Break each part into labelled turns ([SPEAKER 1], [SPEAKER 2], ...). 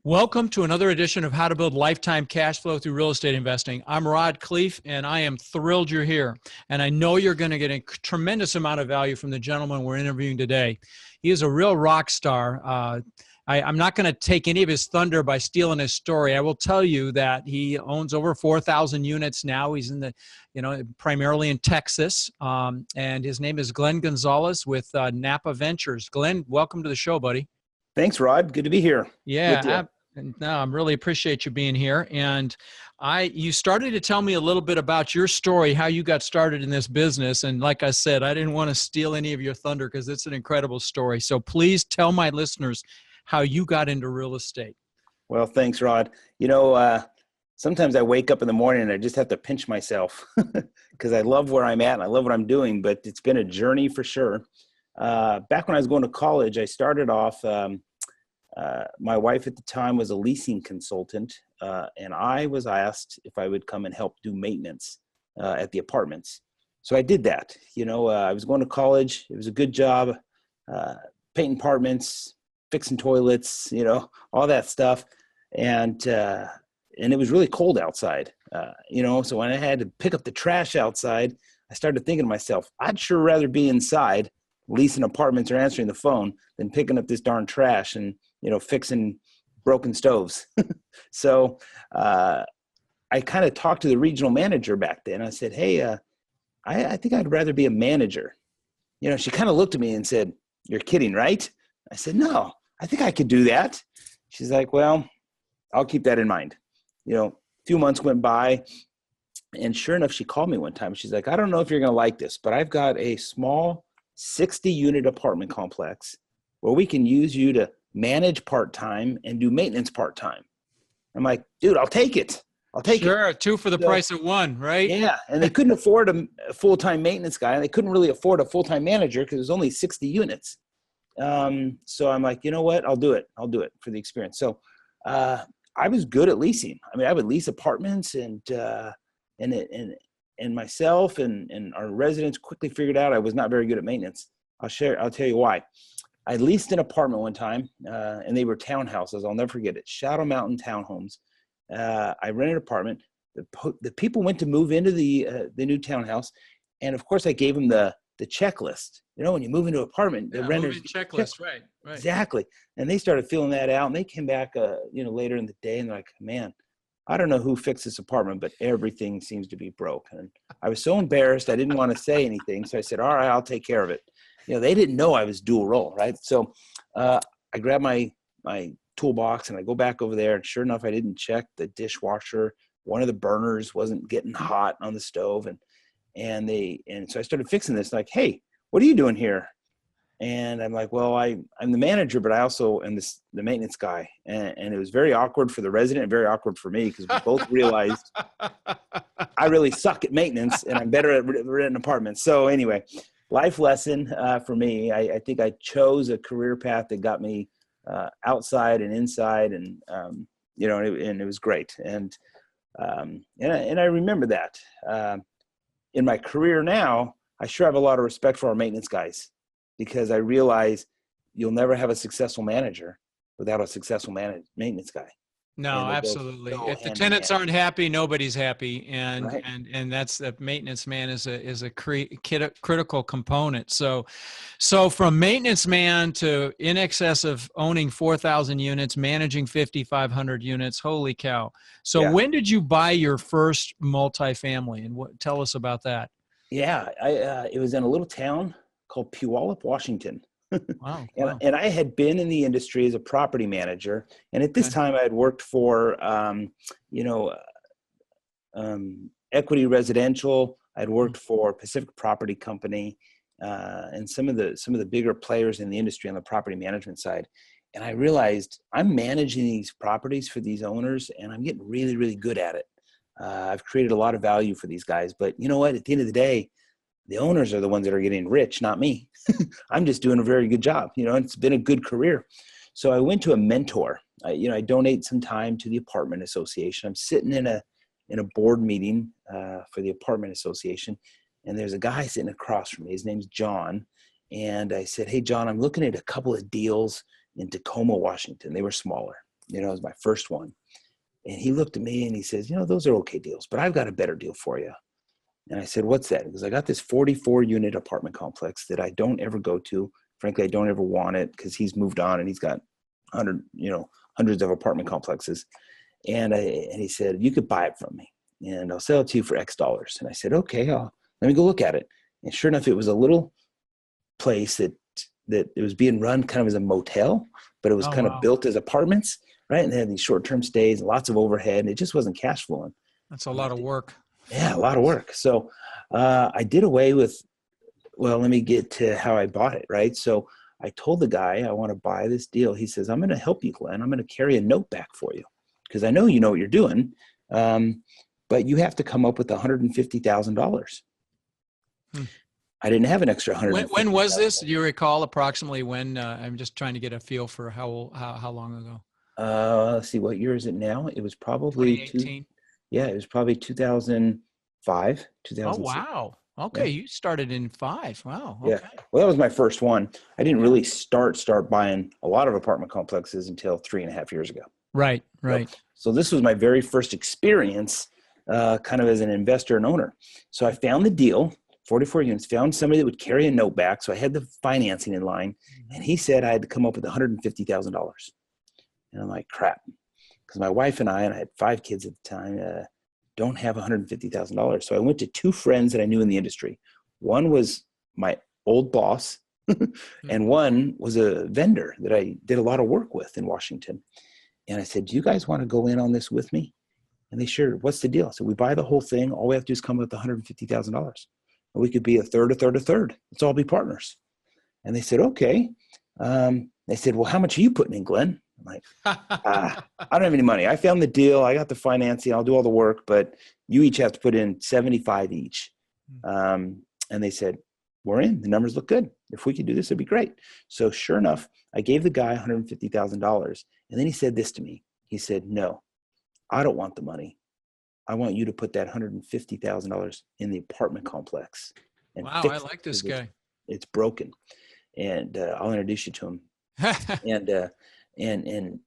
[SPEAKER 1] Welcome to another edition of How to Build Lifetime Cash Flow Through Real Estate Investing. I'm Khleif, and I am thrilled you're here. And I know you're going to get a tremendous amount of value from the gentleman we're interviewing today. He is a real rock star. I'm not going to take any of his thunder by stealing his story. I will tell you that he owns over 4,000 units now. He's in the, primarily in Texas. And his name is Glenn Gonzalez with Napa Ventures. Glenn, welcome to the show, buddy.
[SPEAKER 2] Thanks, Rod. Good to be here.
[SPEAKER 1] Yeah, I really appreciate you being here. And you started to tell me a little bit about your story, how you got started in this business. And like I said, I didn't want to steal any of your thunder because it's an incredible story. So please tell my listeners how you got into real estate.
[SPEAKER 2] Well, thanks, Rod. Sometimes I wake up in the morning and I just have to pinch myself because I love where I'm at and I love what I'm doing, but it's been a journey for sure. Back when I was going to college, I started off, my wife at the time was a leasing consultant, and I was asked if I would come and help do maintenance at the apartments. So I did that. I was going to college. It was a good job, painting apartments, fixing toilets, all that stuff. And it was really cold outside, so when I had to pick up the trash outside, I started thinking to myself, I'd sure rather be inside leasing apartments or answering the phone than picking up this darn trash and, fixing broken stoves. So I kind of talked to the regional manager back then. I said, hey, I think I'd rather be a manager. She kind of looked at me and said, you're kidding, right? I said, no, I think I could do that. She's like, well, I'll keep that in mind. A few months went by, and sure enough, she called me one time. She's like, I don't know if you're going to like this, but I've got a small 60-unit apartment complex where we can use you to manage part-time and do maintenance part-time. I'm like, dude, I'll take it.
[SPEAKER 1] Sure, two for the price of one, right?
[SPEAKER 2] Yeah, and they couldn't afford a full-time maintenance guy, and they couldn't really afford a full-time manager because there's only 60 units. So I'm like, you know what? I'll do it for the experience. So I was good at leasing. I mean, I would lease apartments, and myself and our residents quickly figured out I was not very good at maintenance. I'll tell you why. I leased an apartment one time, and they were townhouses. I'll never forget it. Shadow Mountain townhomes. I rented an apartment. The people went to move into the new townhouse, and of course I gave them the checklist. When you move into an apartment, the renters
[SPEAKER 1] checklist, right?
[SPEAKER 2] Exactly. And they started filling that out, and they came back, later in the day, and they're like, man, I don't know who fixed this apartment, but everything seems to be broke. And I was so embarrassed. I didn't want to say anything. So I said, all right, I'll take care of it. They didn't know I was dual role, right? So I grabbed my toolbox and I go back over there, and sure enough, I didn't check the dishwasher. One of the burners wasn't getting hot on the stove. And so I started fixing this, like, hey, what are you doing here? And I'm like, well, I'm the manager, but I also am the maintenance guy. And it was very awkward for the resident and very awkward for me because we both realized I really suck at maintenance and I'm better at renting apartments. So anyway, life lesson for me. I think I chose a career path that got me outside and inside, and it was great. And I remember that. In my career now, I sure have a lot of respect for our maintenance guys, because I realize you'll never have a successful manager without a successful maintenance guy.
[SPEAKER 1] No, absolutely. If the tenants aren't happy, nobody's happy, and
[SPEAKER 2] right.
[SPEAKER 1] and that's the maintenance man is a critical component. So from maintenance man to in excess of owning 4,000 units, managing 5,500 units. Holy cow! So when did you buy your first multifamily, and tell us about that?
[SPEAKER 2] Yeah, it was in a little town called Puyallup, Washington.
[SPEAKER 1] Wow.
[SPEAKER 2] And I had been in the industry as a property manager. And at this time I had worked for, Equity Residential. I'd worked for Pacific Property Company, and some of the bigger players in the industry on the property management side. And I realized I'm managing these properties for these owners, and I'm getting really, really good at it. I've created a lot of value for these guys, but you know what? At the end of the day, the owners are the ones that are getting rich, not me. I'm just doing a very good job. It's been a good career. So I went to a mentor. I donate some time to the apartment association. I'm sitting in a board meeting for the apartment association, and there's a guy sitting across from me. His name's John. And I said, hey, John, I'm looking at a couple of deals in Tacoma, Washington. They were smaller. It was my first one. And he looked at me and he says, those are okay deals, but I've got a better deal for you. And I said, what's that? Because I got this 44 unit apartment complex that I don't ever go to. Frankly, I don't ever want it because he's moved on and he's got hundreds of apartment complexes. And he said, you could buy it from me and I'll sell it to you for X dollars. And I said, okay, let me go look at it. And sure enough, it was a little place that it was being run kind of as a motel, but it was kind of built as apartments, right? And they had these short-term stays and lots of overhead, and it just wasn't cash flowing.
[SPEAKER 1] That's a lot of work.
[SPEAKER 2] Yeah, a lot of work. So I did away with, let me get to how I bought it, right? So I told the guy, I want to buy this deal. He says, I'm going to help you, Glenn. I'm going to carry a note back for you because I know you know what you're doing, but you have to come up with $150,000. I didn't have an extra $150,000.
[SPEAKER 1] When was this? Do you recall approximately when? I'm just trying to get a feel for how long ago.
[SPEAKER 2] Let's see, what year is it now? It was probably
[SPEAKER 1] 2018.
[SPEAKER 2] It was probably 2005, 2006.
[SPEAKER 1] Oh, wow. Okay, yeah. You started in 5. Wow. Okay.
[SPEAKER 2] Yeah. Well, that was my first one. I didn't really start buying a lot of apartment complexes until 3.5 years ago.
[SPEAKER 1] Right.
[SPEAKER 2] So this was my very first experience, kind of as an investor and owner. So I found the deal, 44 units, found somebody that would carry a note back. So I had the financing in line, and he said I had to come up with $150,000. And I'm like, crap. Because my wife and I had 5 kids at the time, don't have $150,000. So I went to 2 friends that I knew in the industry. One was my old boss, and one was a vendor that I did a lot of work with in Washington. And I said, do you guys want to go in on this with me? And they sure, what's the deal? So we buy the whole thing. All we have to do is come up with $150,000. And we could be a third. Let's all be partners. And they said, okay. They said, well, how much are you putting in, Glenn? I'm like, I don't have any money. I found the deal. I got the financing. I'll do all the work, but you each have to put in 75 each. And they said, we're in. The numbers look good. If we could do this, it'd be great. So sure enough, I gave the guy $150,000. And then he said this to me. He said, no, I don't want the money. I want you to put that $150,000 in the apartment complex. And
[SPEAKER 1] wow, I like this guy.
[SPEAKER 2] It's broken. And I'll introduce you to him. And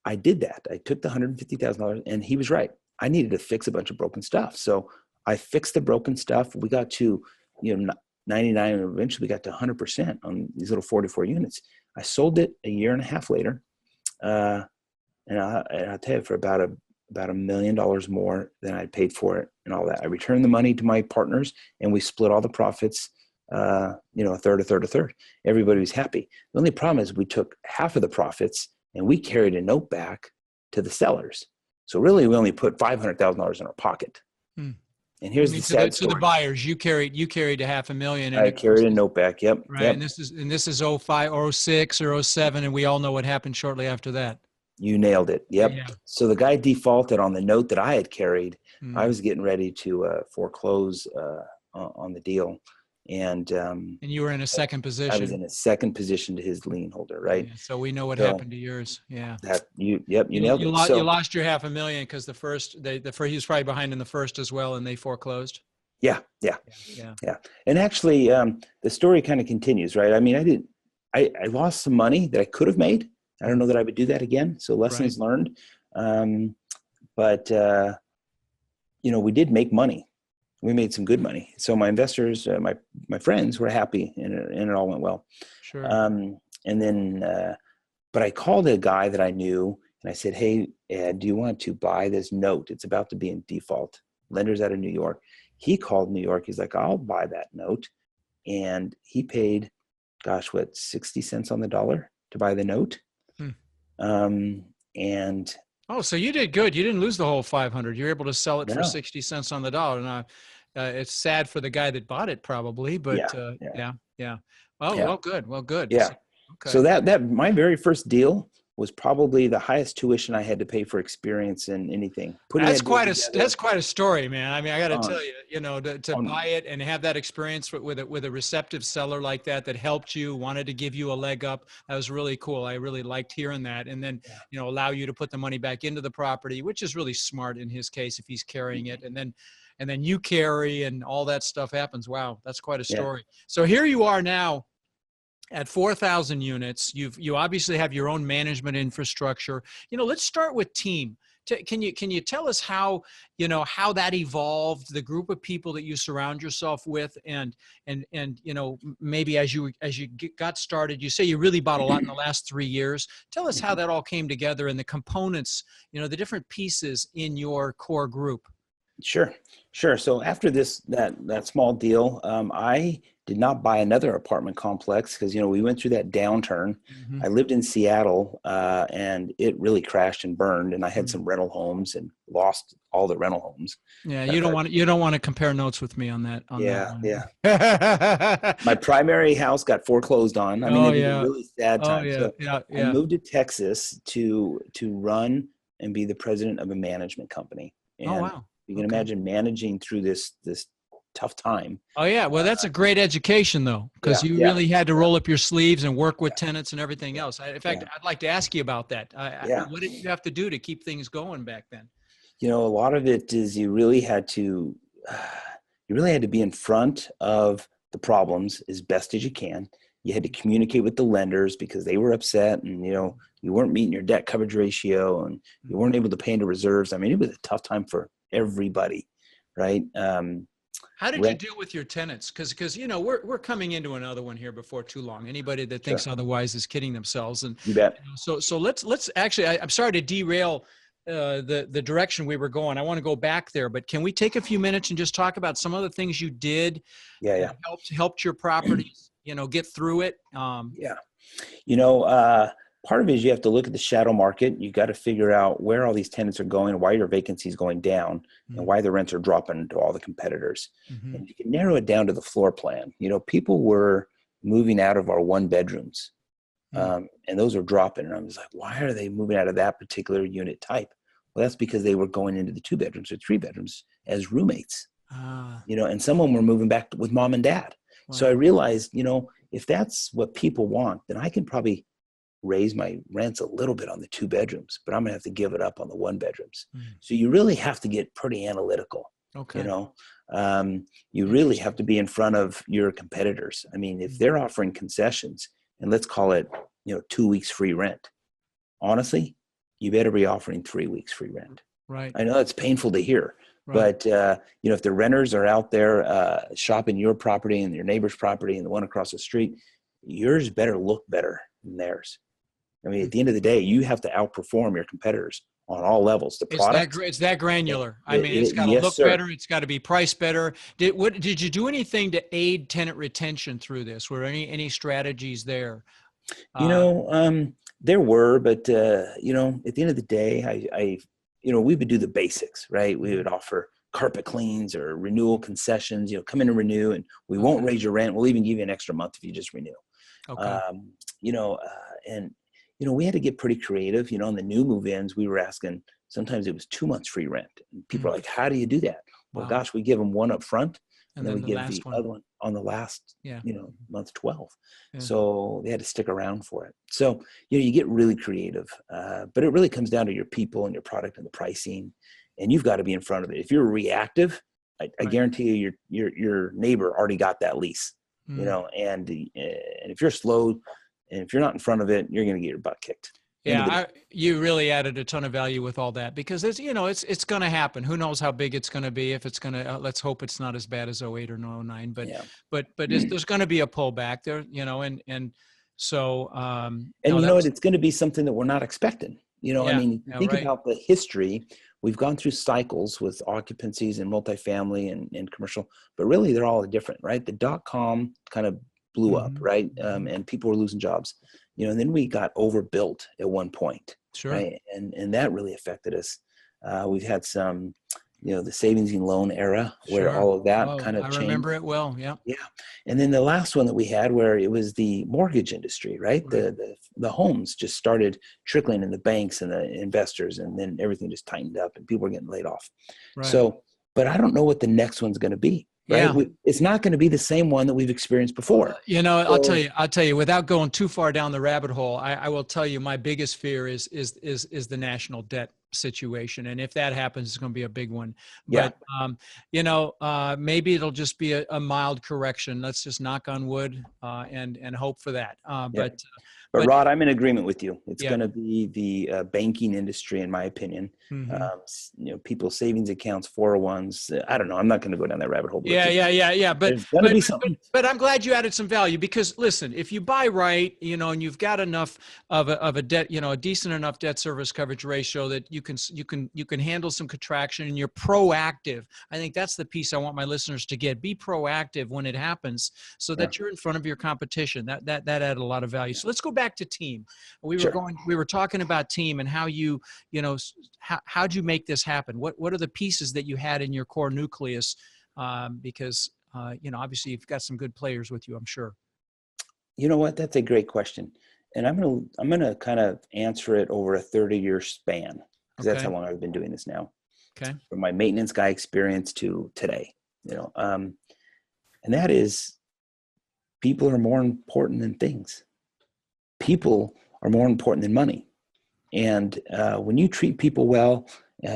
[SPEAKER 2] I did that. I took the $150,000 and he was right. I needed to fix a bunch of broken stuff. So I fixed the broken stuff. We got to, 99 and eventually we got to 100% on these little 44 units. I sold it a year and a half later. And I'll tell you, for about $1 million more than I paid for it and all that. I returned the money to my partners and we split all the profits, a third. Everybody was happy. The only problem is we took half of the profits and we carried a note back to the sellers. So really we only put $500,000 in our pocket. And here's the sad story.
[SPEAKER 1] To the buyers, you carried $500,000.
[SPEAKER 2] I carried a note back. Yep.
[SPEAKER 1] Right.
[SPEAKER 2] Yep.
[SPEAKER 1] And this is 05 or 06 or 07. And we all know what happened shortly after that.
[SPEAKER 2] You nailed it. Yep.
[SPEAKER 1] Yeah.
[SPEAKER 2] So the guy defaulted on the note that I had carried. I was getting ready to foreclose on the deal. And
[SPEAKER 1] you were in a second position.
[SPEAKER 2] I was in a second position to his lien holder, right?
[SPEAKER 1] Yeah, so we know what happened to yours. Yeah.
[SPEAKER 2] You nailed it.
[SPEAKER 1] You lost your $500,000 because the first he was probably behind in the first as well, and they foreclosed.
[SPEAKER 2] Yeah. And actually, the story kind of continues, right? I mean, I lost some money that I could have made. I don't know that I would do that again. So lessons learned. But we did make money. We made some good money. So my investors, my friends were happy and it all went well.
[SPEAKER 1] Sure.
[SPEAKER 2] And then, but I called a guy that I knew and I said, hey, Ed, do you want to buy this note? It's about to be in default. Lender's out of New York. He called New York. He's like, I'll buy that note. And he paid, 60 cents on the dollar to buy the note. And
[SPEAKER 1] oh, so you did good. You didn't lose the whole 500. You were able to sell it for 60 cents on the dollar. Now, it's sad for the guy that bought it, probably, but yeah. Well, good. Well, good.
[SPEAKER 2] Yeah.
[SPEAKER 1] Okay.
[SPEAKER 2] So that my very first deal was probably the highest tuition I had to pay for experience in anything.
[SPEAKER 1] That's quite a story, man. I mean, I got to tell you, to buy it and have that experience with a receptive seller like that helped you, wanted to give you a leg up. That was really cool. I really liked hearing that. And then, allow you to put the money back into the property, which is really smart in his case if he's carrying it. And then you carry and all that stuff happens. Wow, that's quite a story. So here you are now. at 4,000 units, you obviously have your own management infrastructure. Let's start with team. Can you tell us how that evolved, the group of people that you surround yourself with, and maybe as you got started, you say you really bought a lot in the last 3 years. Tell us how that all came together and the components, the different pieces in your core group.
[SPEAKER 2] Sure. So after that small deal, I did not buy another apartment complex because, we went through that downturn.
[SPEAKER 1] Mm-hmm.
[SPEAKER 2] I lived in Seattle, and it really crashed and burned, and I had some rental homes and lost all the rental homes.
[SPEAKER 1] Yeah. You don't want to compare notes with me on that.
[SPEAKER 2] Yeah. My primary house got foreclosed on. I mean, it was a really sad time. I moved to Texas to run and be the president of a management company. And
[SPEAKER 1] wow.
[SPEAKER 2] you can imagine managing through this tough time.
[SPEAKER 1] Oh yeah. Well, that's a great education though, because you really had to roll up your sleeves and work with tenants and everything else. In fact, I'd like to ask you about that. What did you have to do to keep things going back then?
[SPEAKER 2] A lot of it is you really had to be in front of the problems as best as you can. You had to communicate with the lenders because they were upset, and you weren't meeting your debt coverage ratio, and you weren't able to pay into reserves. I mean, it was a tough time for everybody, right?
[SPEAKER 1] How did you deal with your tenants? Because we're coming into another one here before too long. Anybody that thinks otherwise is kidding themselves. And
[SPEAKER 2] you bet.
[SPEAKER 1] So let's actually. I'm sorry to derail the direction we were going. I want to go back there, but can we take a few minutes and just talk about some of the things you did? That helped your properties, get through it.
[SPEAKER 2] Part of it is you have to look at the shadow market. You got to figure out where all these tenants are going, why your vacancy is going down, and why the rents are dropping to all the competitors. Mm-hmm. And you can narrow it down to the floor plan. People were moving out of our 1 bedrooms, and those are dropping. And I was like, why are they moving out of that particular unit type? Well, that's because they were going into the 2 bedrooms or 3 bedrooms as roommates. And some of them were moving back with mom and dad. Wow. So I realized, if that's what people want, then I can probably raise my rents a little bit on the 2 bedrooms, but I'm gonna have to give it up on the 1 bedrooms. So you really have to get pretty analytical. Okay. You really have to be in front of your competitors. I mean, if they're offering concessions, and let's call it, 2 weeks free rent, honestly, you better be offering 3 weeks free rent.
[SPEAKER 1] Right.
[SPEAKER 2] I know it's painful to hear, but if the renters are out there shopping your property and your neighbor's property and the one across the street, yours better look better than theirs. I mean, at the end of the day, you have to outperform your competitors on all levels. The product,
[SPEAKER 1] it's that granular. It's got to look better. It's got to be priced better. Did you do anything to aid tenant retention through this? Were any strategies there?
[SPEAKER 2] There were, but at the end of the day, we would do the basics, right? We would offer carpet cleans or renewal concessions. Come in and renew, and we won't raise your rent. We'll even give you an extra month if you just renew. Okay. We had to get pretty creative. In the new move-ins, we were asking, sometimes it was 2 months free rent. And people are like, how do you do that? Well, gosh, we give them one up front, and then we give the other one on the last, month 12. Yeah. So they had to stick around for it. So, you get really creative, but it really comes down to your people and your product and the pricing, and you've got to be in front of it. If you're reactive, I guarantee you your neighbor already got that lease, and if you're slow, and if you're not in front of it, you're going to get your butt kicked.
[SPEAKER 1] Yeah, you really added a ton of value with all that, because it's going to happen. Who knows how big it's going to be? If it's going to, let's hope it's not as bad as 08 or 09. But there's going to be a pullback there, and so.
[SPEAKER 2] It's going to be something that we're not expecting. Think about the history. We've gone through cycles with occupancies in multifamily and commercial, but really they're all different, right? The .com kind of blew up, right? And people were losing jobs, and then we got overbuilt at one point, right? And that really affected us. We've had some, the savings and loan era where all of that kind of changed. I remember
[SPEAKER 1] it well. Yeah.
[SPEAKER 2] Yeah. And then the last one that we had where it was the mortgage industry, right? The homes just started trickling in the banks and the investors, and then everything just tightened up and people were getting laid off. Right. So, but I don't know what the next one's going to be. Right? Yeah. It's not going to be the same one that we've experienced before.
[SPEAKER 1] I'll tell you, without going too far down the rabbit hole, I will tell you my biggest fear is the national debt situation. And if that happens, it's going to be a big one.
[SPEAKER 2] Yeah.
[SPEAKER 1] But, maybe it'll just be a mild correction. Let's just knock on wood and hope for that.
[SPEAKER 2] Yeah.
[SPEAKER 1] But
[SPEAKER 2] Rod, I'm in agreement with you. It's
[SPEAKER 1] yeah.
[SPEAKER 2] going to be the banking industry, in my opinion.
[SPEAKER 1] Mm-hmm.
[SPEAKER 2] People's savings accounts, 401s. I don't know. I'm not going to go down that rabbit hole.
[SPEAKER 1] Yeah.
[SPEAKER 2] There's going to be something.
[SPEAKER 1] But I'm glad you added some value, because listen, if you buy right, and you've got enough of a debt, a decent enough debt service coverage ratio that you can handle some contraction, and you're proactive. I think that's the piece I want my listeners to get. Be proactive when it happens, so that you're in front of your competition. That added a lot of value. So let's go back to team. We were talking about team and how how'd you make this happen? What are the pieces that you had in your core nucleus? Because obviously you've got some good players with you, I'm sure.
[SPEAKER 2] You know what? That's a great question. And I'm gonna kind of answer it over a 30-year span, because that's how long I've been doing this now.
[SPEAKER 1] Okay.
[SPEAKER 2] From my maintenance guy experience to today, and that is, people are more important than things. People are more important than money. And when you treat people well,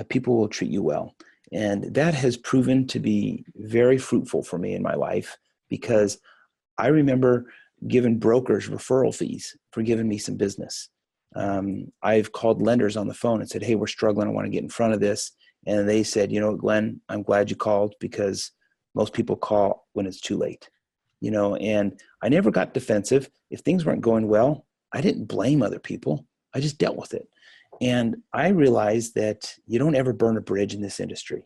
[SPEAKER 2] people will treat you well. And that has proven to be very fruitful for me in my life, because I remember giving brokers referral fees for giving me some business. I've called lenders on the phone and said, hey, we're struggling. I want to get in front of this. And they said, Glenn, I'm glad you called, because most people call when it's too late. And I never got defensive. If things weren't going well, I didn't blame other people. I just dealt with it. And I realized that you don't ever burn a bridge in this industry.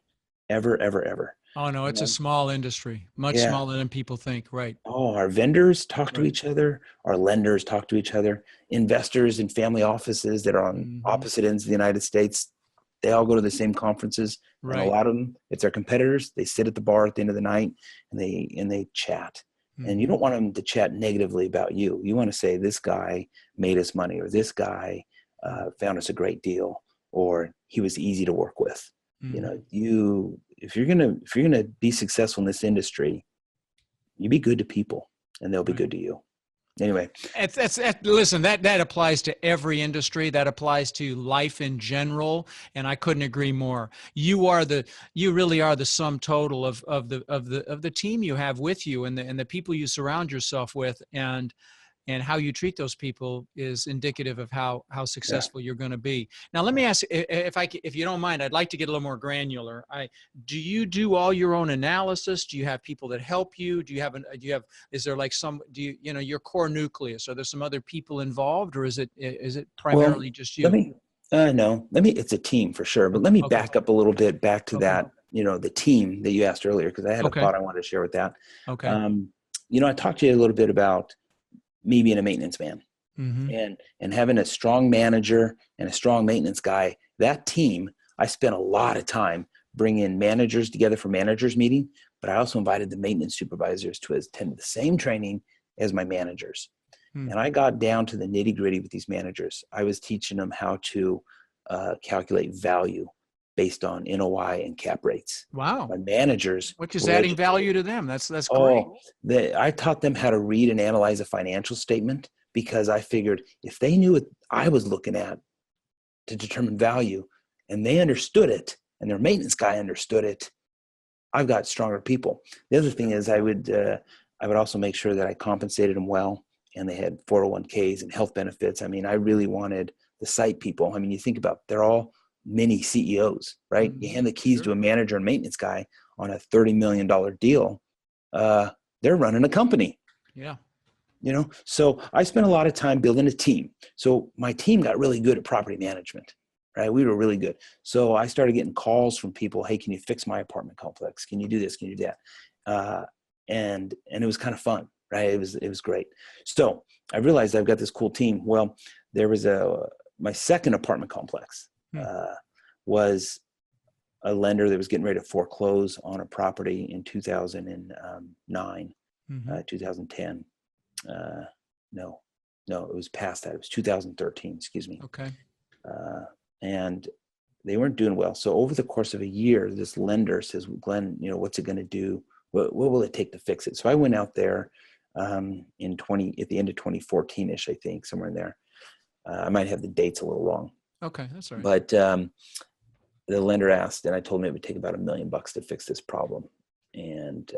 [SPEAKER 2] Ever, ever, ever.
[SPEAKER 1] Oh, no, it's a small industry, much smaller than people think. Right.
[SPEAKER 2] Oh, our vendors talk to each other. Our lenders talk to each other. Investors in family offices that are on opposite ends of the United States, they all go to the same conferences.
[SPEAKER 1] Right.
[SPEAKER 2] And a lot of them, it's their competitors. They sit at the bar at the end of the night and they chat. And you don't want them to chat negatively about you. You want to say, this guy made us money, or this guy found us a great deal, or he was easy to work with. If you're gonna be successful in this industry, you be good to people, and they'll be good to you. Anyway,
[SPEAKER 1] listen, that applies to every industry. That applies to life in general, and I couldn't agree more. You really are the sum total of the team you have with you, and the people you surround yourself with, and how you treat those people is indicative of how successful you're going to be. Now, let me ask, if you don't mind, I'd like to get a little more granular. Do you do all your own analysis? Do you have people that help you? Is there like your core nucleus? Are there some other people involved, or is it primarily just you?
[SPEAKER 2] It's a team for sure, but let me back up a little bit back to that, the team that you asked earlier, because I had a thought I wanted to share with that.
[SPEAKER 1] Okay.
[SPEAKER 2] I talked to you a little bit about me being a maintenance man, and having a strong manager and a strong maintenance guy. That team, I spent a lot of time bringing managers together for managers meeting, but I also invited the maintenance supervisors to attend the same training as my managers. And I got down to the nitty gritty with these managers. I was teaching them how to calculate value based on NOI and cap rates.
[SPEAKER 1] Wow.
[SPEAKER 2] My managers,
[SPEAKER 1] which is adding value to them. That's great.
[SPEAKER 2] I taught them how to read and analyze a financial statement, because I figured if they knew what I was looking at to determine value, and they understood it, and their maintenance guy understood it, I've got stronger people. The other thing is I would also make sure that I compensated them well, and they had 401ks and health benefits. I mean, I really wanted the site people. I mean, you think about, they're all mini CEOs, right? You hand the keys to a manager and maintenance guy on a $30 million deal. They're running a company.
[SPEAKER 1] Yeah.
[SPEAKER 2] So I spent a lot of time building a team. So my team got really good at property management, right? We were really good. So I started getting calls from people. Hey, can you fix my apartment complex? Can you do this? Can you do that? And it was kind of fun, right? It was great. So I realized I've got this cool team. Well, there was my second apartment complex was a lender that was getting ready to foreclose on a property in 2009, 2010. No, it was past that. It was 2013, excuse me.
[SPEAKER 1] Okay.
[SPEAKER 2] And they weren't doing well. So over the course of a year, this lender says, Glenn, what's it going to do? What will it take to fix it? So I went out there at the end of 2014-ish, I think, somewhere in there. I might have the dates a little wrong.
[SPEAKER 1] Okay. That's all right.
[SPEAKER 2] But the lender asked, and I told him it would take about $1 million to fix this problem. And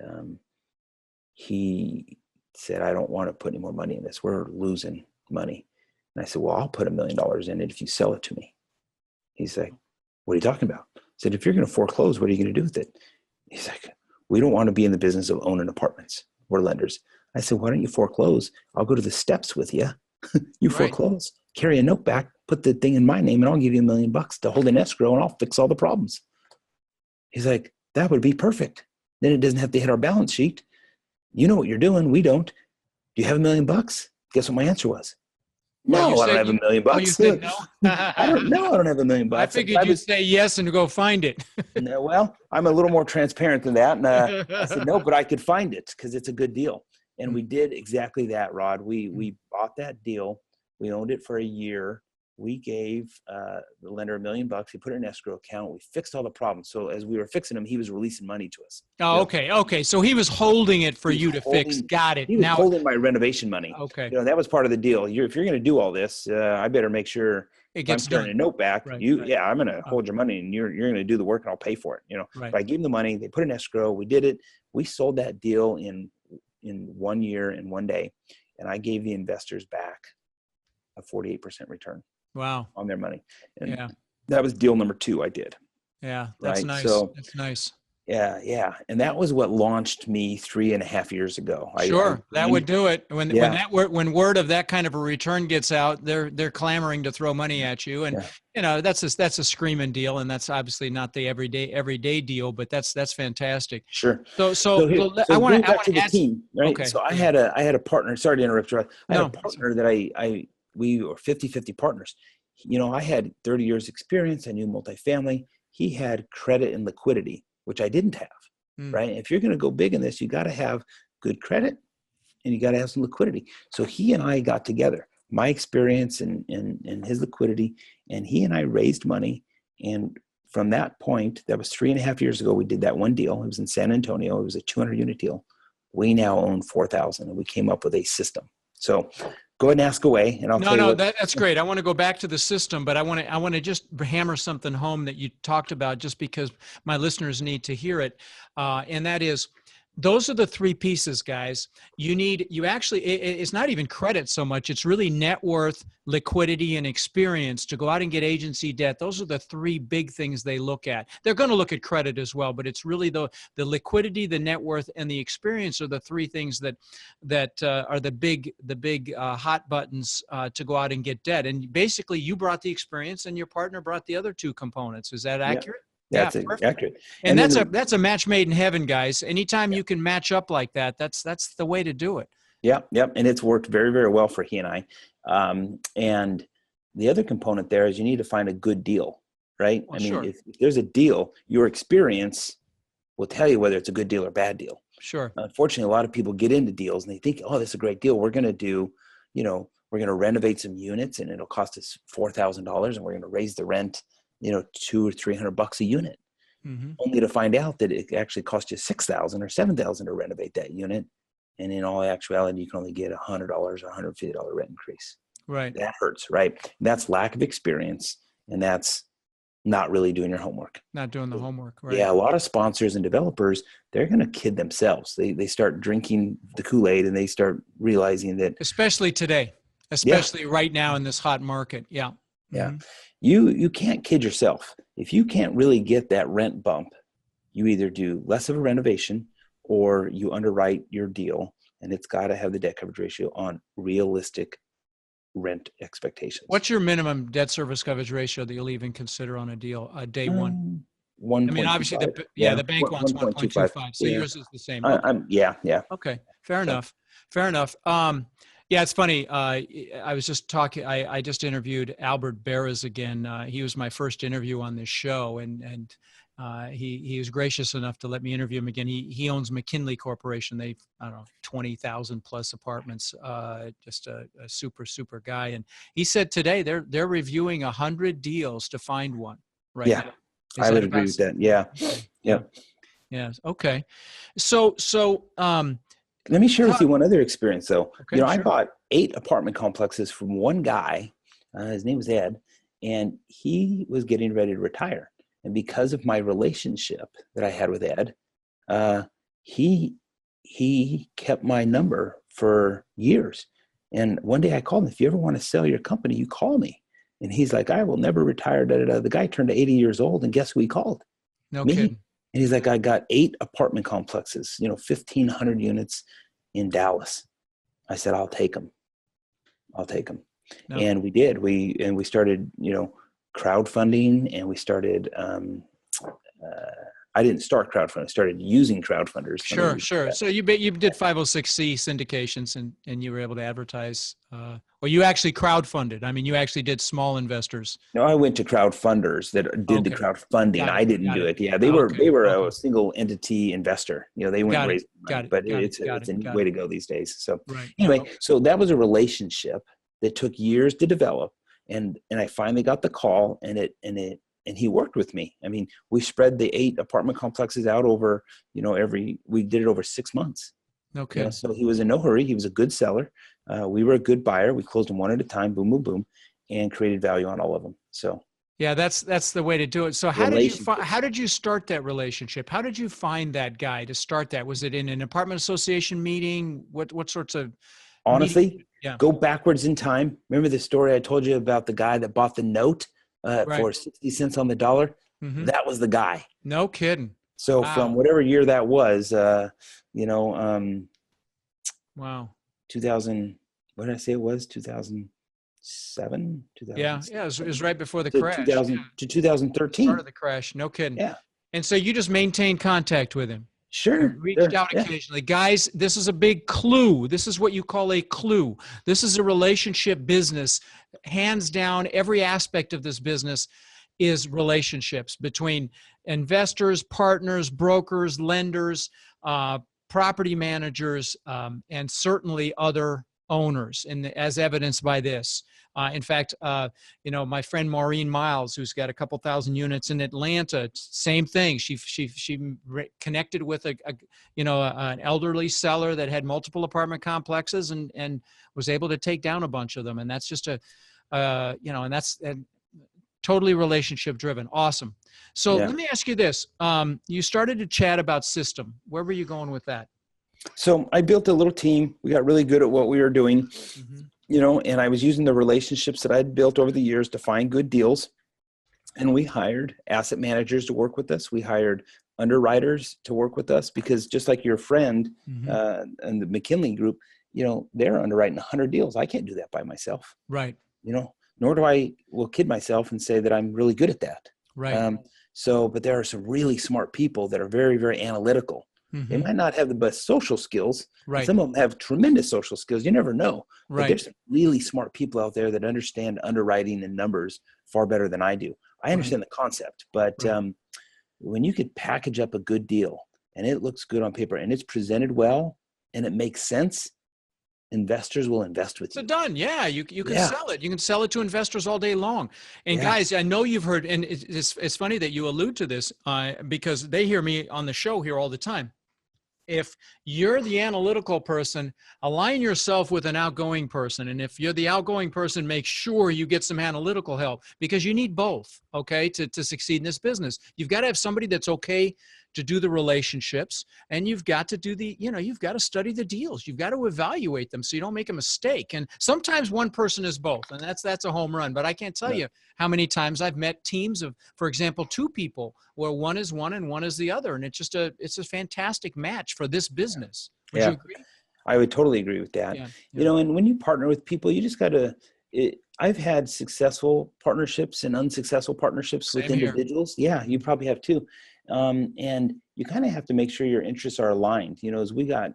[SPEAKER 2] he said, I don't want to put any more money in this. We're losing money. And I said, well, I'll put $1 million in it if you sell it to me. He's like, what are you talking about? I said, if you're going to foreclose, what are you going to do with it? He's like, we don't want to be in the business of owning apartments. We're lenders. I said, why don't you foreclose? I'll go to the steps with you. You foreclose, carry a note back, put the thing in my name, and I'll give you $1 million to hold in escrow, and I'll fix all the problems. He's like, that would be perfect. Then it doesn't have to hit our balance sheet. You know what you're doing. We don't. Do you have $1 million? Guess what my answer was? No, I don't have $1 million.
[SPEAKER 1] Oh, you said no?
[SPEAKER 2] I don't have $1 million.
[SPEAKER 1] I figured you'd say yes and go find it.
[SPEAKER 2] No, well, I'm a little more transparent than that. And I said, no, but I could find it because it's a good deal. And we did exactly that, Rod. We bought that deal. We owned it for a year. We gave the lender $1 million. He put it in an escrow account. We fixed all the problems. So as we were fixing them, he was releasing money to us.
[SPEAKER 1] Oh, okay. Okay. So he was holding it for you to fix. Got it.
[SPEAKER 2] He was holding my renovation money.
[SPEAKER 1] Okay.
[SPEAKER 2] That was part of the deal. If you're going to do all this, I better make sure
[SPEAKER 1] it gets
[SPEAKER 2] done. A note back.
[SPEAKER 1] Right,
[SPEAKER 2] I'm going to hold your money, and you're going to do the work, and I'll pay for it.
[SPEAKER 1] Right.
[SPEAKER 2] But I gave him the money. They put it in escrow. We did it. We sold that deal in 1 year and 1 day, and I gave the investors back a 48% return.
[SPEAKER 1] Wow.
[SPEAKER 2] On their money. And
[SPEAKER 1] yeah.
[SPEAKER 2] That was deal number 2 I did.
[SPEAKER 1] Yeah. That's nice.
[SPEAKER 2] So,
[SPEAKER 1] that's nice.
[SPEAKER 2] Yeah. Yeah. And that was what launched me 3.5 years ago.
[SPEAKER 1] Sure. That would do it. When word of that kind of a return gets out, they're clamoring to throw money at you. And, that's a screaming deal. And that's obviously not the everyday deal, but that's fantastic.
[SPEAKER 2] Sure.
[SPEAKER 1] So I want to add
[SPEAKER 2] the team, right?
[SPEAKER 1] Okay.
[SPEAKER 2] So I had a partner, sorry to interrupt you. I had a partner that we were 50-50 partners. I had 30 years experience. I knew multifamily. He had credit and liquidity, which I didn't have, right? If you're going to go big in this, you got to have good credit and you got to have some liquidity. So he and I got together, my experience and his liquidity, and he and I raised money. And from that point, that was 3.5 years ago, we did that one deal. It was in San Antonio. It was a 200-unit deal. We now own 4,000, and we came up with a system. So go ahead and ask away, and I'll tell you.
[SPEAKER 1] That's great. I want to go back to the system, but I want to just hammer something home that you talked about, just because my listeners need to hear it, and that is, those are the 3 pieces, guys. It's not even credit so much. It's really net worth, liquidity, and experience to go out and get agency debt. Those are the 3 big things they look at. They're going to look at credit as well, but it's really the liquidity, the net worth, and the experience are the 3 things that are the big hot buttons to go out and get debt. And basically, you brought the experience, and your partner brought the other 2 components. Is that accurate?
[SPEAKER 2] That's accurate.
[SPEAKER 1] And that's a match made in heaven, guys. Anytime you can match up like that, that's the way to do it.
[SPEAKER 2] Yeah. And it's worked very, very well for he and I. And the other component there is you need to find a good deal, right?
[SPEAKER 1] Well,
[SPEAKER 2] sure. If there's a deal, your experience will tell you whether it's a good deal or bad deal.
[SPEAKER 1] Sure.
[SPEAKER 2] Unfortunately, a lot of people get into deals and they think, oh, this is a great deal. We're going to do, we're going to renovate some units and it'll cost us $4,000 and we're going to raise the rent, $200 or $300 a unit, only to find out that it actually cost you $6,000 or $7,000 to renovate that unit. And in all actuality, you can only get $100 or $150 rent increase.
[SPEAKER 1] Right.
[SPEAKER 2] That hurts, right? And that's lack of experience. And that's not really doing your homework.
[SPEAKER 1] Not doing the homework, right?
[SPEAKER 2] Yeah, a lot of sponsors and developers, they're going to kid themselves. They start drinking the Kool-Aid and they start realizing that.
[SPEAKER 1] Especially today, right now in this hot market. Yeah.
[SPEAKER 2] Yeah. You can't kid yourself. If you can't really get that rent bump, you either do less of a renovation or you underwrite your deal, and it's got to have the debt coverage ratio on realistic rent expectations.
[SPEAKER 1] What's your minimum debt service coverage ratio that you'll even consider on a deal day one?
[SPEAKER 2] 1.
[SPEAKER 1] I mean, obviously, the bank wants 1.25. So yours is the same.
[SPEAKER 2] Yeah.
[SPEAKER 1] Okay. Fair enough. Yeah, it's funny. I was just talking. I just interviewed Albert Barras again. He was my first interview on this show, and he was gracious enough to let me interview him again. He owns McKinley Corporation. They've 20,000 plus apartments. Just a super guy. And he said today they're reviewing 100 deals to find one. Right.
[SPEAKER 2] Yeah, I would agree with that. Yeah.
[SPEAKER 1] Yeah. Okay. So.
[SPEAKER 2] Let me share with you one other experience, though.
[SPEAKER 1] Okay,
[SPEAKER 2] I bought 8 apartment complexes from one guy. His name was Ed, and he was getting ready to retire. And because of my relationship that I had with Ed, he kept my number for years. And one day I called him, if you ever want to sell your company, you call me. And he's like, I will never retire. Da, da, da. The guy turned 80 years old, and guess who he called?
[SPEAKER 1] No
[SPEAKER 2] Me.
[SPEAKER 1] kidding.
[SPEAKER 2] And he's like, I got 8 apartment complexes, 1,500 units in Dallas. I said, I'll take them. No. And we did. We started, crowdfunding, and we started, I didn't start crowdfunding. I started using crowdfunders.
[SPEAKER 1] Sure. So you did 506c syndications, and you were able to advertise. Well, you actually crowdfunded. I mean, you actually did small investors.
[SPEAKER 2] No, I went to crowdfunders that did the crowdfunding. I didn't do it. Yeah, they were a single entity investor. They wouldn't raise money, but it's a neat way to go these days. So anyway, so that was a relationship that took years to develop, and I finally got the call, and he worked with me. I mean, we spread the 8 apartment complexes out over, we did it over 6 months.
[SPEAKER 1] Okay.
[SPEAKER 2] So he was in no hurry. He was a good seller. We were a good buyer. We closed them one at a time, boom, boom, boom, and created value on all of them. So
[SPEAKER 1] yeah, that's the way to do it. So how did you start that relationship? How did you find that guy to start that? Was it in an apartment association meeting? What sorts of
[SPEAKER 2] honestly, go backwards in time. Remember the story I told you about the guy that bought the note for 60 cents on the dollar? Mm-hmm. That was the guy.
[SPEAKER 1] No kidding.
[SPEAKER 2] So from whatever year that was,
[SPEAKER 1] wow.
[SPEAKER 2] 2000, what did I say it was? 2007?
[SPEAKER 1] Yeah. It was right before the crash.
[SPEAKER 2] 2013.
[SPEAKER 1] Part of the crash. No kidding.
[SPEAKER 2] Yeah.
[SPEAKER 1] And so you just maintained contact with him.
[SPEAKER 2] Sure.
[SPEAKER 1] Reached out occasionally. Guys, this is a big clue. This is what you call a clue. This is a relationship business. Hands down, every aspect of this business is relationships between investors, partners, brokers, lenders, property managers, and certainly other owners, and as evidenced by this. In fact, my friend Maureen Miles, who's got a couple thousand units in Atlanta, same thing. She connected with an elderly seller that had multiple apartment complexes and was able to take down a bunch of them. And that's just that's totally relationship driven. Awesome. So let me ask you this. You started to chat about system. Where were you going with that?
[SPEAKER 2] So I built a little team. We got really good at what we were doing, and I was using the relationships that I'd built over the years to find good deals. And we hired asset managers to work with us. We hired underwriters to work with us, because just like your friend and the McKinley group, they're underwriting 100 deals. I can't do that by myself.
[SPEAKER 1] Right.
[SPEAKER 2] Nor do I will kid myself and say that I'm really good at that.
[SPEAKER 1] Right.
[SPEAKER 2] But there are some really smart people that are very, very analytical. Mm-hmm. They might not have the best social skills. Right. Some of them have tremendous social skills. You never know. Right. But there's some really smart people out there that understand underwriting and numbers far better than I do. I understand the concept, but when you could package up a good deal and it looks good on paper and it's presented well and it makes sense, investors will invest with you.
[SPEAKER 1] So done. Yeah. You can sell it. You can sell it to investors all day long. And guys, I know you've heard, and it's funny that you allude to this because they hear me on the show here all the time. If you're the analytical person, align yourself with an outgoing person. And if you're the outgoing person, make sure you get some analytical help, because you need both, okay, to succeed in this business. You've got to have somebody that's okay to do the relationships, and you've got to do you've got to study the deals. You've got to evaluate them so you don't make a mistake. And sometimes one person is both, and that's a home run. But I can't tell you how many times I've met teams of, for example, 2 people where one is one and one is the other. And it's a fantastic match for this business. Would you agree?
[SPEAKER 2] I would totally agree with that. And when you partner with people, you just got to, I've had successful partnerships and unsuccessful partnerships with individuals. Here. Yeah, you probably have too. And you kind of have to make sure your interests are aligned. As we got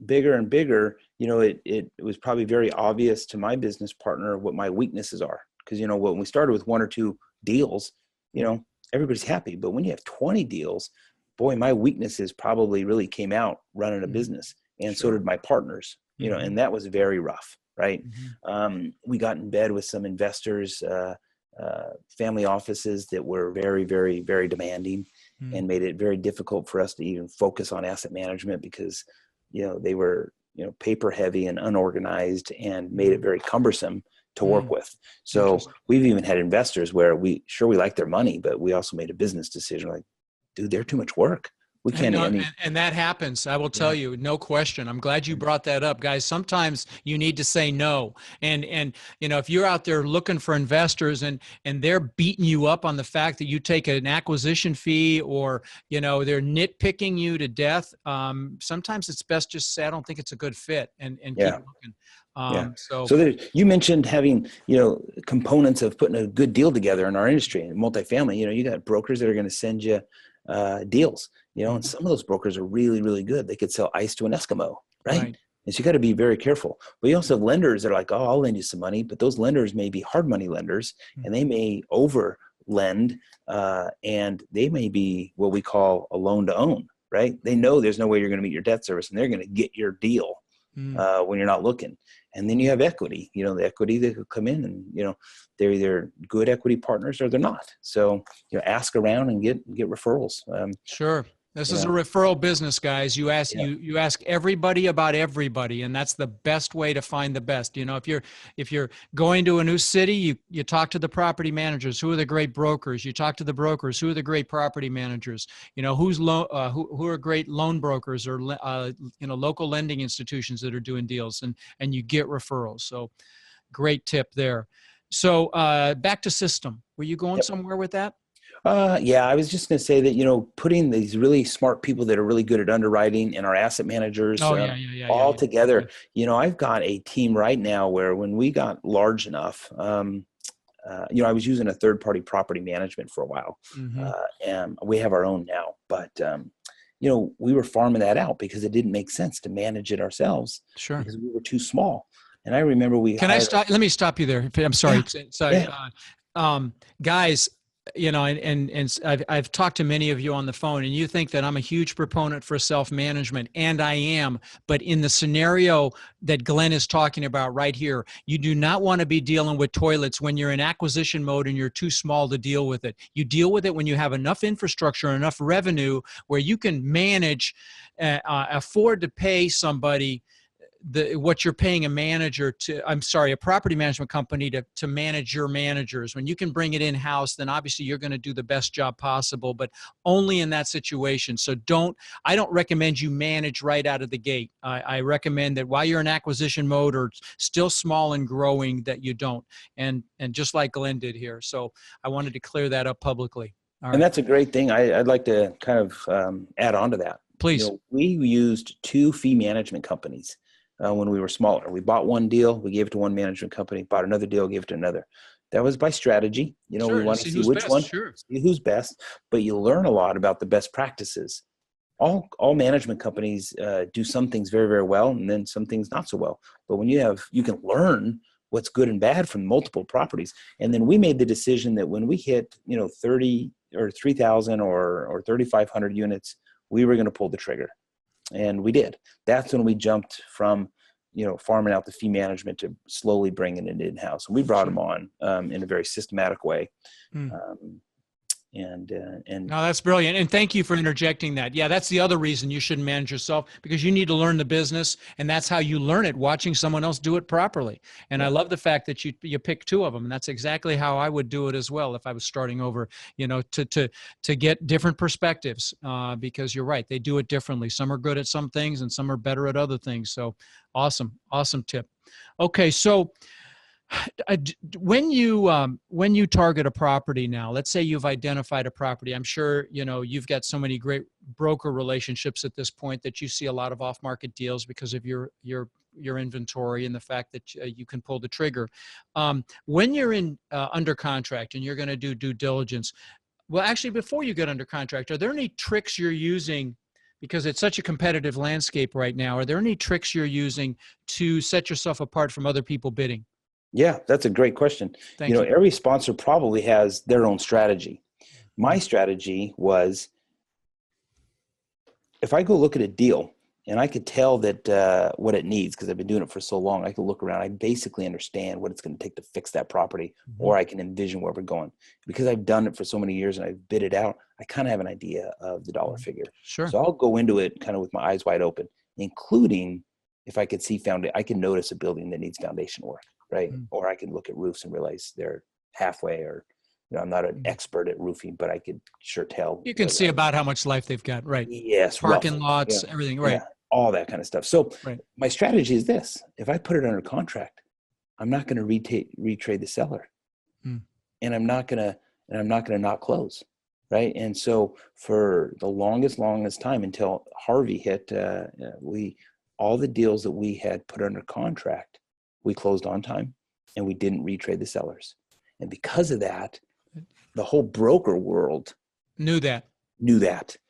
[SPEAKER 2] bigger and bigger, it was probably very obvious to my business partner what my weaknesses are. Because, when we started with 1 or 2 deals, everybody's happy. But when you have 20 deals, boy, my weaknesses probably really came out running a business. And so did my partners, and that was very rough, right? We got in bed with some investors, family offices that were very, very, very demanding and made it very difficult for us to even focus on asset management because, they were, paper heavy and unorganized and made it very cumbersome to work with. So we've even had investors where we like their money, but we also made a business decision like, dude, they're too much work. We can't.
[SPEAKER 1] And that happens. I will tell you, no question. I'm glad you brought that up, guys. Sometimes you need to say no. And if you're out there looking for investors and they're beating you up on the fact that you take an acquisition fee, or they're nitpicking you to death, sometimes it's best just to say, I don't think it's a good fit, and keep looking.
[SPEAKER 2] So you mentioned having, components of putting a good deal together in our industry. In multifamily, you got brokers that are going to send you deals, and some of those brokers are really, really good. They could sell ice to an Eskimo, right? And so you got to be very careful. But you also have lenders that are like, oh, I'll lend you some money. But those lenders may be hard money lenders, and they may over lend, and they may be what we call a loan to own, right? They know there's no way you're going to meet your debt service, and they're going to get your deal when you're not looking. And then you have equity, the equity that could come in, and, they're either good equity partners or they're not. So, ask around and get referrals.
[SPEAKER 1] Sure. This is a referral business, guys. You ask you ask everybody about everybody, and that's the best way to find the best. If you're going to a new city, you talk to the property managers. Who are the great brokers? You talk to the brokers. Who are the great property managers? Who are great loan brokers, or local lending institutions that are doing deals, and you get referrals. So, great tip there. So back to system. Were you going somewhere with that?
[SPEAKER 2] I was just going to say that, putting these really smart people that are really good at underwriting and our asset managers all together, I've got a team right now where when we got large enough, I was using a third-party property management for a while, and we have our own now, but, we were farming that out because it didn't make sense to manage it ourselves because we were too small. And I remember
[SPEAKER 1] let me stop you there. I'm sorry. Guys, I've talked to many of you on the phone, and you think that I'm a huge proponent for self-management, and I am. But in the scenario that Glenn is talking about right here, you do not want to be dealing with toilets when you're in acquisition mode and you're too small to deal with it. You deal with it when you have enough infrastructure, enough revenue where you can manage, afford to pay somebody what you're paying a property management company to manage your managers. When you can bring it in-house, then obviously you're going to do the best job possible, but only in that situation. So I don't recommend you manage right out of the gate. I recommend that while you're in acquisition mode or still small and growing, that you don't. And just like Glenn did here. So I wanted to clear that up publicly. All right.
[SPEAKER 2] And that's a great thing. I'd like to kind of add on to that.
[SPEAKER 1] Please.
[SPEAKER 2] We used 2 fee management companies. When we were smaller, we bought one deal, we gave it to one management company, bought another deal, gave it to another. That was by strategy. We want to see which one, see who's best, but you learn a lot about the best practices. All management companies do some things very, very well, and then some things not so well. But when you can learn what's good and bad from multiple properties. And then we made the decision that when we hit, 30 or 3,000 or 3,500 units, we were going to pull the trigger. And we did. That's when we jumped from, farming out the fee management to slowly bringing it in-house. And we brought them on in a very systematic way. No,
[SPEAKER 1] that's brilliant. And thank you for interjecting that. Yeah, that's the other reason you shouldn't manage yourself, because you need to learn the business, and that's how you learn it, watching someone else do it properly. And I love the fact that you pick 2 of them. And that's exactly how I would do it as well if I was starting over, to get different perspectives, because you're right. They do it differently. Some are good at some things and some are better at other things. So awesome tip. Okay. So when you target a property now, let's say you've identified a property, I'm sure, you've got so many great broker relationships at this point that you see a lot of off-market deals because of your inventory and the fact that you can pull the trigger. When you're under contract and you're going to do due diligence, well, actually, before you get under contract, are there any tricks you're using? Because it's such a competitive landscape right now. Are there any tricks you're using to set yourself apart from other people bidding?
[SPEAKER 2] Yeah, that's a great question.
[SPEAKER 1] Thank you.
[SPEAKER 2] Every sponsor probably has their own strategy. My strategy was, if I go look at a deal and I could tell that what it needs, because I've been doing it for so long, I can look around. I basically understand what it's going to take to fix that property, or I can envision where we're going. Because I've done it for so many years and I've bid it out, I kind of have an idea of the dollar figure.
[SPEAKER 1] Sure.
[SPEAKER 2] So I'll go into it kind of with my eyes wide open, including if I could see I can notice a building that needs foundation work. right? Or I could look at roofs and realize they're halfway, or, I'm not an expert at roofing, but I could sure tell.
[SPEAKER 1] You can see about how much life they've got, right?
[SPEAKER 2] Yes,
[SPEAKER 1] Parking
[SPEAKER 2] roughly.
[SPEAKER 1] lots,
[SPEAKER 2] Yeah.
[SPEAKER 1] everything, right?
[SPEAKER 2] Yeah, all that kind of stuff. So
[SPEAKER 1] Right.
[SPEAKER 2] my strategy is this: if I put it under contract, I'm not going to retrade the seller, and I'm not going to not close, right? And so for the longest time until Harvey hit, all the deals that we had put under contract, we closed on time, and we didn't retrade the sellers. And because of that, the whole broker world
[SPEAKER 1] knew that,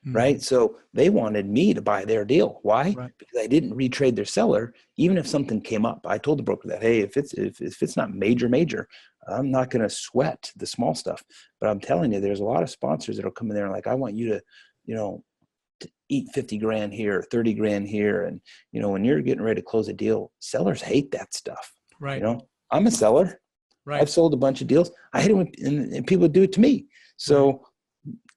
[SPEAKER 2] right? So they wanted me to buy their deal. Why?
[SPEAKER 1] Right.
[SPEAKER 2] Because I didn't retrade their seller, even if something came up. I told the broker that, hey, if it's not major, I'm not going to sweat the small stuff. But I'm telling you, there's a lot of sponsors that'll come in there and like, I want you to, to eat 50 grand here, 30 grand here. And, when you're getting ready to close a deal, sellers hate that stuff.
[SPEAKER 1] Right.
[SPEAKER 2] I'm a seller.
[SPEAKER 1] Right.
[SPEAKER 2] I've sold a bunch of deals. I hate it when and people do it to me. So,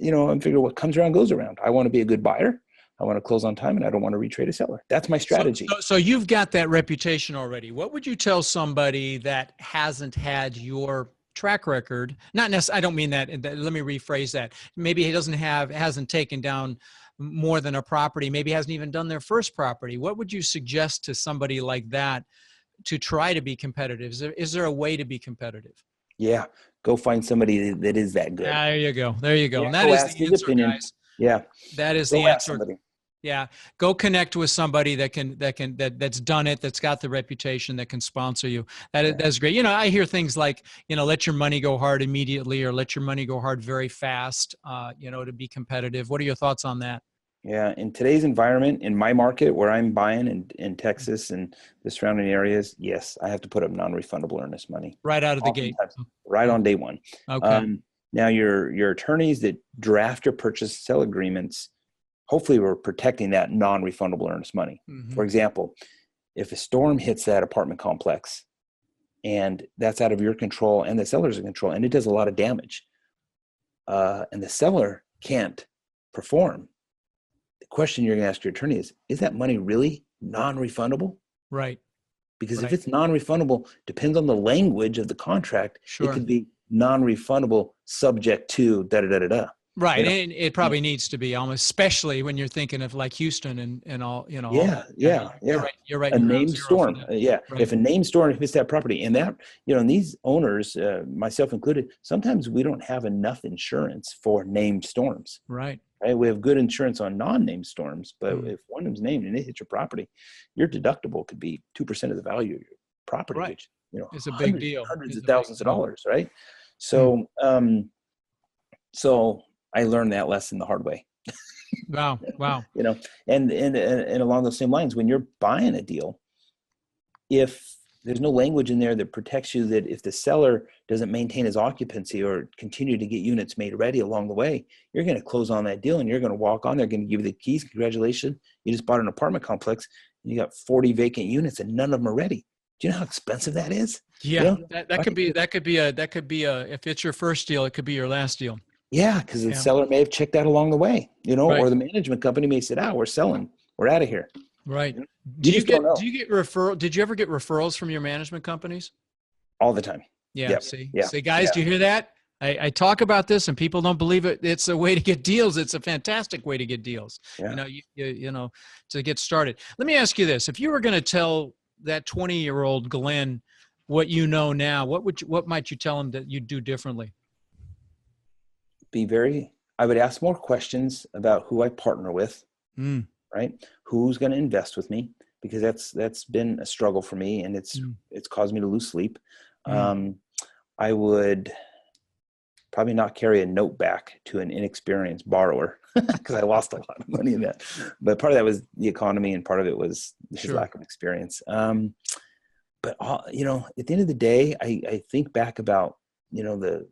[SPEAKER 2] I'm figuring what comes around goes around. I want to be a good buyer. I want to close on time, and I don't want to retrade a seller. That's my strategy.
[SPEAKER 1] So you've got that reputation already. What would you tell somebody that hasn't had your track record? Not necessarily, I don't mean that. Let me rephrase that. Maybe he hasn't taken down more than a property. Maybe hasn't even done their first property. What would you suggest to somebody like that to try to be competitive? Is there a way to be competitive?
[SPEAKER 2] Yeah. Go find somebody that is that good.
[SPEAKER 1] There you go. Yeah, and that is the answer, guys.
[SPEAKER 2] Yeah.
[SPEAKER 1] That is the answer. Yeah. Go connect with somebody that's done it, that's got the reputation, that can sponsor you. That's great. I hear things like, let your money go hard immediately, or let your money go hard very fast, to be competitive. What are your thoughts on that?
[SPEAKER 2] Yeah. In today's environment, in my market where I'm buying in Texas and the surrounding areas, yes, I have to put up non-refundable earnest money.
[SPEAKER 1] Right out of the gate.
[SPEAKER 2] Right on day one.
[SPEAKER 1] Okay.
[SPEAKER 2] Now your attorneys that draft your purchase sale agreements, hopefully we're protecting that non-refundable earnest money. For example, if a storm hits that apartment complex and that's out of your control and the seller's in control and it does a lot of damage, and the seller can't perform, the question you're going to ask your attorney is that money really non-refundable?
[SPEAKER 1] Right.
[SPEAKER 2] Because if it's non-refundable, depends on the language of the contract. Sure. It could be non-refundable subject to da-da-da-da-da.
[SPEAKER 1] Right. And it probably needs to be, almost, especially when you're thinking of like Houston and all,
[SPEAKER 2] Yeah.
[SPEAKER 1] You're right.
[SPEAKER 2] A named storm.
[SPEAKER 1] Right.
[SPEAKER 2] If a named storm hits that property, and that, and these owners, myself included, sometimes we don't have enough insurance for named storms.
[SPEAKER 1] Right.
[SPEAKER 2] We have good insurance on non-named storms, but if one of them's named and it hits your property, your deductible could be 2% of the value of your property,
[SPEAKER 1] right.
[SPEAKER 2] which,
[SPEAKER 1] it's a big deal.
[SPEAKER 2] Hundreds of thousands of dollars, right? So, so I learned that lesson the hard way.
[SPEAKER 1] Wow.
[SPEAKER 2] And along those same lines, when you're buying a deal, if there's no language in there that protects you, that if the seller doesn't maintain his occupancy or continue to get units made ready along the way, you're going to close on that deal and you're going to walk on. They're going to give you the keys. Congratulations. You just bought an apartment complex and you got 40 vacant units and none of them are ready. Do you know how expensive that is?
[SPEAKER 1] Yeah. That could be if it's your first deal, it could be your last deal.
[SPEAKER 2] Yeah. Cause the seller may have checked out along the way, or the management company may say, we're selling, we're out of here.
[SPEAKER 1] Right. Did you ever get referrals from your management companies?
[SPEAKER 2] All the time.
[SPEAKER 1] Yeah.
[SPEAKER 2] Yep.
[SPEAKER 1] See, guys, do you hear that? I talk about this and people don't believe it. It's a way to get deals. It's a fantastic way to get deals.
[SPEAKER 2] Yeah.
[SPEAKER 1] To get started. Let me ask you this. If you were going to tell that 20-year-old Glenn what you know now, what might you tell him that you'd do differently?
[SPEAKER 2] I would ask more questions about who I partner with. Right? Who's going to invest with me? Because that's been a struggle for me, and it's caused me to lose sleep. I would probably not carry a note back to an inexperienced borrower because I lost a lot of money in that. But part of that was the economy, and part of it was his lack of experience. But at the end of the day, I think back about the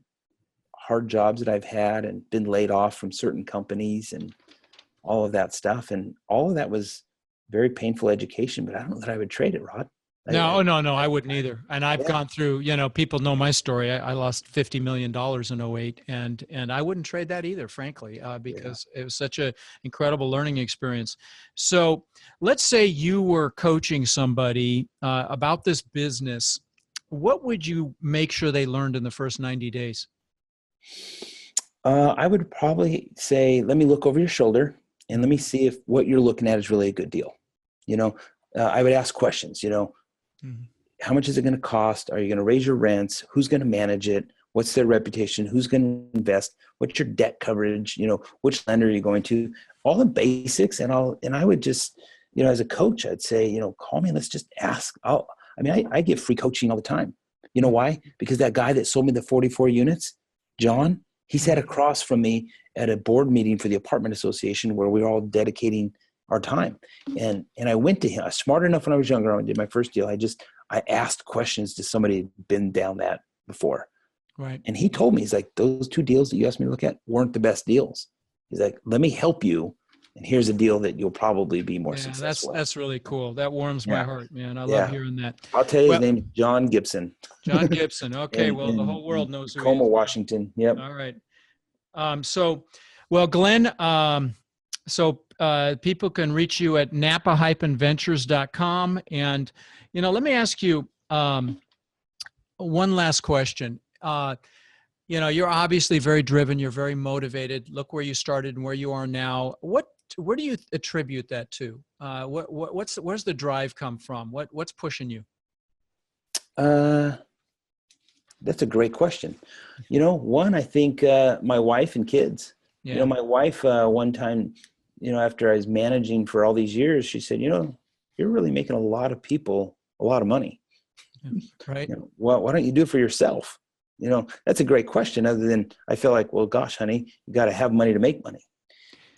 [SPEAKER 2] hard jobs that I've had and been laid off from certain companies and all of that stuff. And all of that was very painful education, but I don't know that I would trade it, Rod.
[SPEAKER 1] No, I wouldn't either. And I've gone through, people know my story. I lost $50 million in 2008 and I wouldn't trade that either, frankly, because it was such an incredible learning experience. So let's say you were coaching somebody about this business. what would you make sure they learned in the first 90 days?
[SPEAKER 2] I would probably say, let me look over your shoulder and let me see if what you're looking at is really a good deal. I would ask questions,
[SPEAKER 1] Mhm.
[SPEAKER 2] how much is it going to cost? Are you going to raise your rents? Who's going to manage it? What's their reputation? Who's going to invest? What's your debt coverage? Which lender are you going to? All the basics. And I would just, as a coach, I'd say, call me and let's just ask. I get free coaching all the time. You know why? Because that guy that sold me the 44 units, John, he sat across from me at a board meeting for the apartment association where we were all dedicating our time. And I went to him. I was smart enough when I was younger. I did my first deal. I asked questions to somebody who'd been down that before.
[SPEAKER 1] Right.
[SPEAKER 2] And he told me, he's like, those 2 deals that you asked me to look at weren't the best deals. He's like, let me help you. And here's a deal that you'll probably be more successful.
[SPEAKER 1] That's really cool. That warms my heart, man. I love hearing that.
[SPEAKER 2] I'll tell you, his name is John Gibson.
[SPEAKER 1] John Gibson. Okay.
[SPEAKER 2] in,
[SPEAKER 1] The whole world knows who he is.
[SPEAKER 2] Tacoma, Washington. Yep.
[SPEAKER 1] All right. Glenn, people can reach you at napa-ventures.com. And, let me ask you one last question. You're obviously very driven. You're very motivated. Look where you started and where you are now. Where do you attribute that to? Where's the drive come from? What's pushing you?
[SPEAKER 2] That's a great question. One, I think my wife and kids.
[SPEAKER 1] Yeah.
[SPEAKER 2] My wife one time, after I was managing for all these years, she said, you're really making a lot of people a lot of money.
[SPEAKER 1] Right.
[SPEAKER 2] Why don't you do it for yourself? That's a great question. Other than I feel like, well, gosh, honey, you got to have money to make money.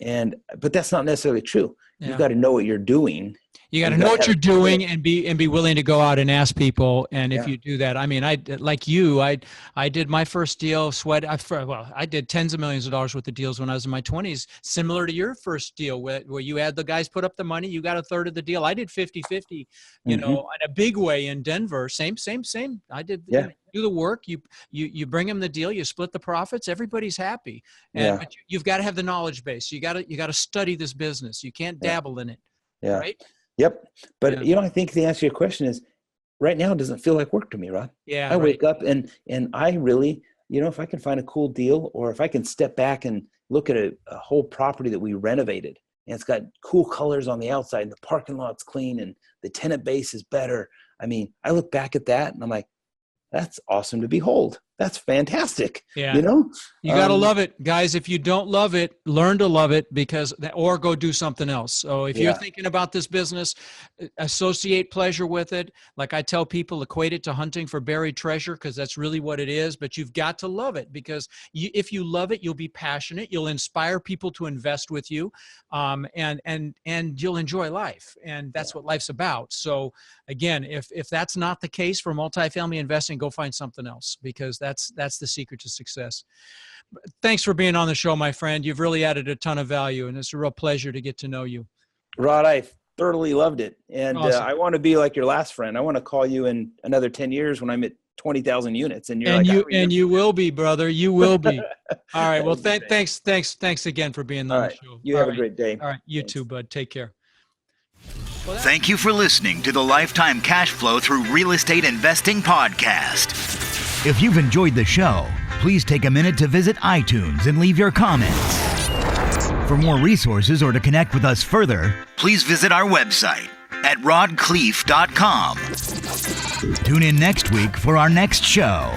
[SPEAKER 2] But that's not necessarily true.
[SPEAKER 1] Yeah.
[SPEAKER 2] You've got to know what you're doing.
[SPEAKER 1] You got to know what you're doing and be willing to go out and ask people. And if you do that, I did my first deal, I did tens of millions of dollars worth of deals when I was in my 20s, similar to your first deal where you had the guys put up the money, you got a third of the deal. I did 50-50, in a big way in Denver. Same. I did do the work. You bring them the deal, you split the profits, everybody's happy. But you've got to have the knowledge base. You got to study this business. You can't dabble in it.
[SPEAKER 2] Yeah.
[SPEAKER 1] Right?
[SPEAKER 2] Yep. But I think the answer to your question is right now it doesn't feel like work to me, Rod.
[SPEAKER 1] Yeah.
[SPEAKER 2] I wake up and I really, if I can find a cool deal or if I can step back and look at a whole property that we renovated and it's got cool colors on the outside and the parking lot's clean and the tenant base is better. I look back at that and I'm like, that's awesome to behold. That's fantastic.
[SPEAKER 1] Yeah.
[SPEAKER 2] You
[SPEAKER 1] got to love it, guys. If you don't love it, learn to love it or go do something else. So if you're thinking about this business, associate pleasure with it. Like I tell people, equate it to hunting for buried treasure because that's really what it is. But you've got to love it because if you love it, you'll be passionate. You'll inspire people to invest with you, and you'll enjoy life. And that's what life's about. So again, if that's not the case for multifamily investing, go find something else because that's the secret to success. Thanks for being on the show, my friend. You've really added a ton of value, and it's a real pleasure to get to know you.
[SPEAKER 2] Rod, I thoroughly loved it. And
[SPEAKER 1] awesome.
[SPEAKER 2] I want to be like your last friend. I want to call you in another 10 years when I'm at 20,000 units. And
[SPEAKER 1] you will be, brother. You will be. All right. Well, thanks again for being on the show.
[SPEAKER 2] You have a great day.
[SPEAKER 1] All right. You too, bud. Take care.
[SPEAKER 3] Thank you for listening to the Lifetime Cash Flow Through Real Estate Investing podcast. If you've enjoyed the show, please take a minute to visit iTunes and leave your comments. For more resources or to connect with us further, please visit our website at rodkhleif.com. Tune in next week for our next show.